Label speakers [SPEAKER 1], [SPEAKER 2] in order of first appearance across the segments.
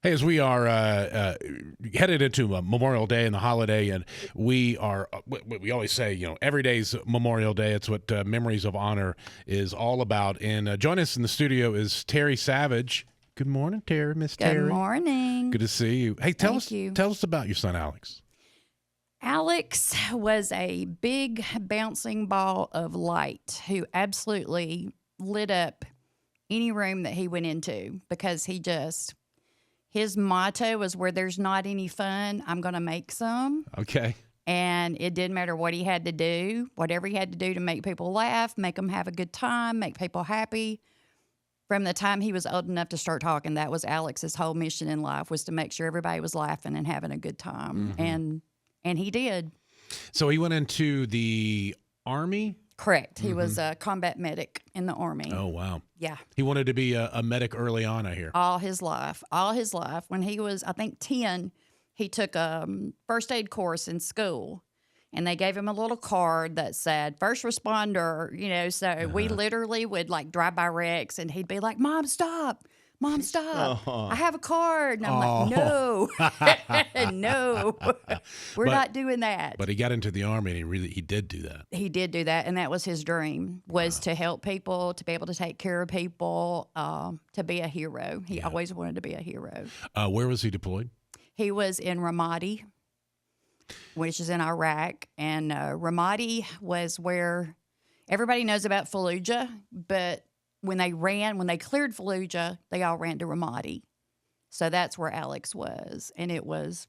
[SPEAKER 1] Hey, as we are headed into Memorial Day and the holiday, and we are, we always say, every day's Memorial Day. It's what Memories of Honor is all about. And join us in the studio is Terry Savage. Good morning, Terry, Miss Terry.
[SPEAKER 2] Good morning.
[SPEAKER 1] Good to see you. Hey, tell
[SPEAKER 2] Thank
[SPEAKER 1] us
[SPEAKER 2] you.
[SPEAKER 1] about your son, Alex.
[SPEAKER 2] Alex was a big bouncing ball of light who absolutely lit up any room that he went into because his motto was where there's not any fun, I'm going to make some.
[SPEAKER 1] Okay.
[SPEAKER 2] And it didn't matter what he had to do, whatever he had to do to make people laugh, make them have a good time, make people happy. From the time he was old enough to start talking, that was Alex's whole mission in life, was to make sure everybody was laughing and having a good time.
[SPEAKER 1] Mm-hmm.
[SPEAKER 2] And he did.
[SPEAKER 1] So he went into the Army?
[SPEAKER 2] Correct. He was a combat medic in the Army.
[SPEAKER 1] Oh, wow.
[SPEAKER 2] Yeah.
[SPEAKER 1] He wanted to be a medic early on, I hear.
[SPEAKER 2] All his life. All his life. When he was, I think, 10, he took a first aid course in school. And they gave him a little card that said first responder, so we literally would like drive by wrecks and he'd be like, Mom, stop. Mom, stop. I have a card. And I'm like, no, no, we're not doing that.
[SPEAKER 1] But he got into the Army and he did do that.
[SPEAKER 2] He did do that. And that was his dream, was to help people, to be able to take care of people, to be a hero. He always wanted to be a hero.
[SPEAKER 1] Where was he deployed?
[SPEAKER 2] He was in Ramadi, which is in Iraq. And Ramadi was where everybody knows about Fallujah, but when they cleared Fallujah, they all ran to Ramadi. So that's where Alex was. And it was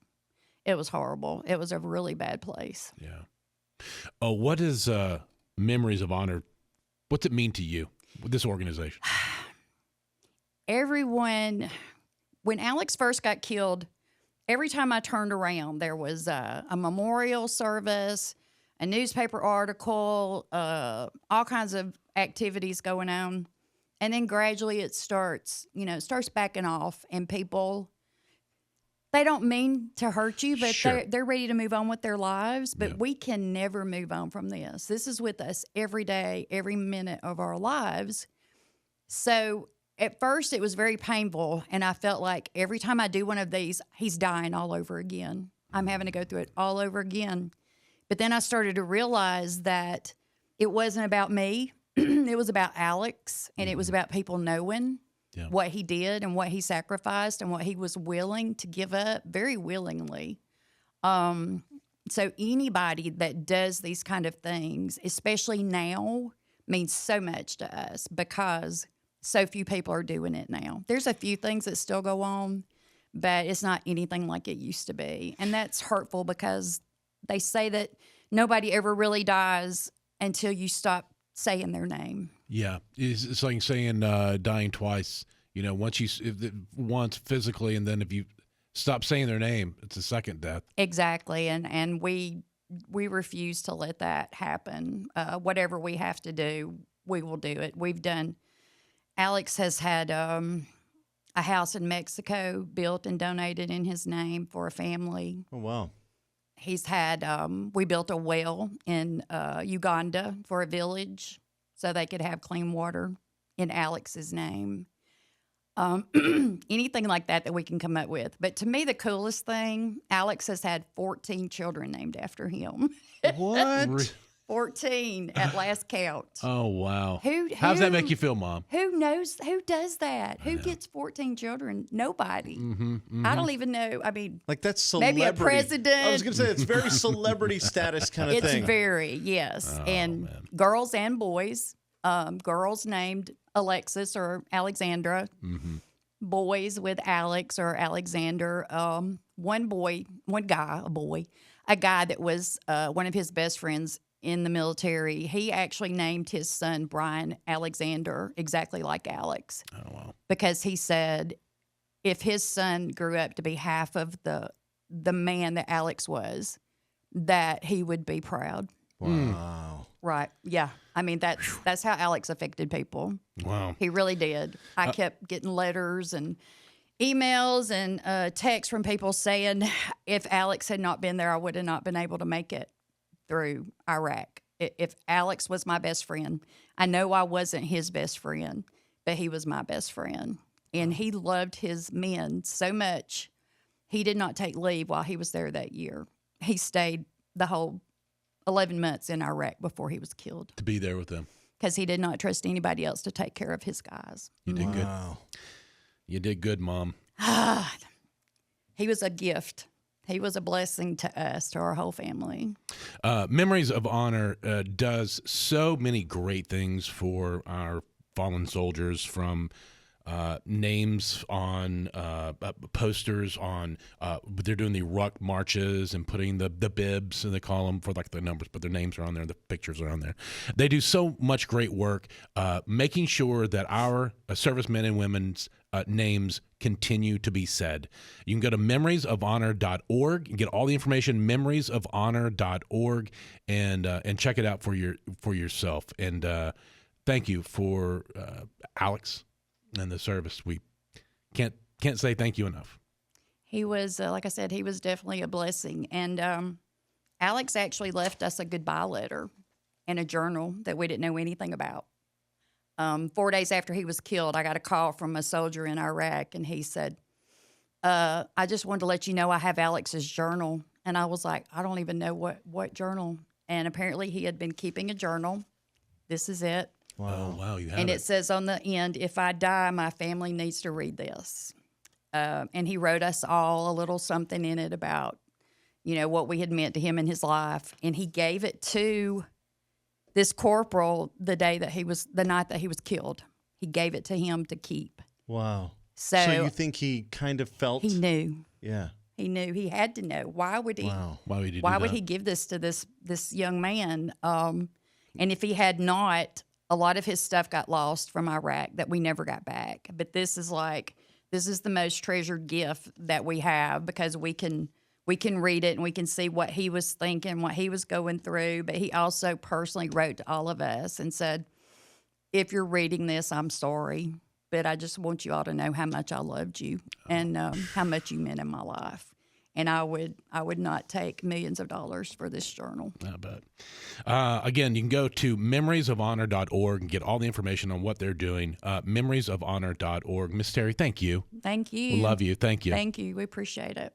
[SPEAKER 2] horrible. It was a really bad place.
[SPEAKER 1] Yeah. Oh, what is Memories of Honor? What's it mean to you with this organization?
[SPEAKER 2] Everyone, when Alex first got killed, every time I turned around, there was a memorial service, a newspaper article, all kinds of activities going on. And then gradually it starts backing off, and people, they don't mean to hurt you, but
[SPEAKER 1] Sure.
[SPEAKER 2] they're ready to move on with their lives. But we can never move on from this. This is with us every day, every minute of our lives. So at first it was very painful, and I felt like every time I do one of these, he's dying all over again. I'm having to go through it all over again. But then I started to realize that it wasn't about me. It was about Alex, and it was about people knowing what he did and what he sacrificed and what he was willing to give up very willingly. So anybody that does these kind of things, especially now, means so much to us because so few people are doing it now. There's a few things that still go on, but it's not anything like it used to be. And that's hurtful because they say that nobody ever really dies until you stop saying their name.
[SPEAKER 1] Yeah, it's like saying dying twice. Once physically, and then if you stop saying their name, it's a second death.
[SPEAKER 2] Exactly, and we refuse to let that happen. Whatever we have to do, we will do it. Alex has had a house in Mexico built and donated in his name for a family.
[SPEAKER 3] Oh, wow.
[SPEAKER 2] He's had, we built a well in Uganda for a village so they could have clean water in Alex's name. Anything like that we can come up with. But to me, the coolest thing, Alex has had 14 children named after him.
[SPEAKER 3] What?
[SPEAKER 2] 14 at last count.
[SPEAKER 1] Oh, wow.
[SPEAKER 2] How
[SPEAKER 1] does that make you feel, Mom?
[SPEAKER 2] Who knows? Who does that? Who gets 14 children? Nobody. I don't even know. I mean,
[SPEAKER 3] like that's celebrity.
[SPEAKER 2] Maybe a president.
[SPEAKER 3] I was going to say it's very celebrity status kind of thing.
[SPEAKER 2] It's very, yes.
[SPEAKER 1] Oh,
[SPEAKER 2] and
[SPEAKER 1] man.
[SPEAKER 2] girls and boys. Girls named Alexis or Alexandra. Boys with Alex or Alexander. A guy that was one of his best friends in the military, he actually named his son Brian Alexander, exactly like Alex.
[SPEAKER 1] Oh, wow.
[SPEAKER 2] Because he said if his son grew up to be half of the man that Alex was, that he would be proud.
[SPEAKER 3] Wow.
[SPEAKER 2] Right. Yeah. I mean, that's how Alex affected people.
[SPEAKER 1] Wow.
[SPEAKER 2] He really did. I kept getting letters and emails and texts from people saying if Alex had not been there, I would have not been able to make it through Iraq. If Alex was my best friend, I know I wasn't his best friend, but he was my best friend. And he loved his men so much, he did not take leave while he was there that year. He stayed the whole 11 months in Iraq before he was killed.
[SPEAKER 1] To be there with them.
[SPEAKER 2] Because he did not trust anybody else to take care of his guys.
[SPEAKER 1] You did good. You did good, Mom.
[SPEAKER 2] He was a gift. He was a blessing to us, to our whole family.
[SPEAKER 1] Memories of Honor does so many great things for our fallen soldiers, from names on posters on they're doing the ruck marches and putting the bibs, and they call them, for like the numbers, but their names are on there, the pictures are on there. They do so much great work making sure that our servicemen and women's names continue to be said. You can go to memoriesofhonor.org and get all the information, memoriesofhonor.org, and check it out for yourself. And thank you for Alex and the service. We can't say thank you enough.
[SPEAKER 2] He was, like I said, he was definitely a blessing. And Alex actually left us a goodbye letter and a journal that we didn't know anything about. 4 days after he was killed, I got a call from a soldier in Iraq, and he said, I just wanted to let you know I have Alex's journal. And I was like, I don't even know what journal. And apparently he had been keeping a journal. This is it.
[SPEAKER 1] Wow. Oh, wow, you have
[SPEAKER 2] and it says on the end, if I die, my family needs to read this. And he wrote us all a little something in it about, what we had meant to him in his life. And he gave it to this corporal the night that he was killed. He gave it to him to keep.
[SPEAKER 3] Wow.
[SPEAKER 2] So
[SPEAKER 3] you think he kind of felt?
[SPEAKER 2] He knew.
[SPEAKER 3] Yeah.
[SPEAKER 2] He knew. He had to know. Why would he?
[SPEAKER 3] Wow.
[SPEAKER 2] Why would he give this to this young man? And if he had not, a lot of his stuff got lost from Iraq that we never got back. But this is the most treasured gift that we have, because we can read it and we can see what he was thinking, what he was going through. But he also personally wrote to all of us and said, if you're reading this, I'm sorry, but I just want you all to know how much I loved you and how much you meant in my life. And I would not take millions of dollars for this journal.
[SPEAKER 1] I bet. Again, you can go to memoriesofhonor.org and get all the information on what they're doing. Memoriesofhonor.org. Miss Terry, thank you.
[SPEAKER 2] Thank you.
[SPEAKER 1] We love you. Thank you.
[SPEAKER 2] Thank you. We appreciate it.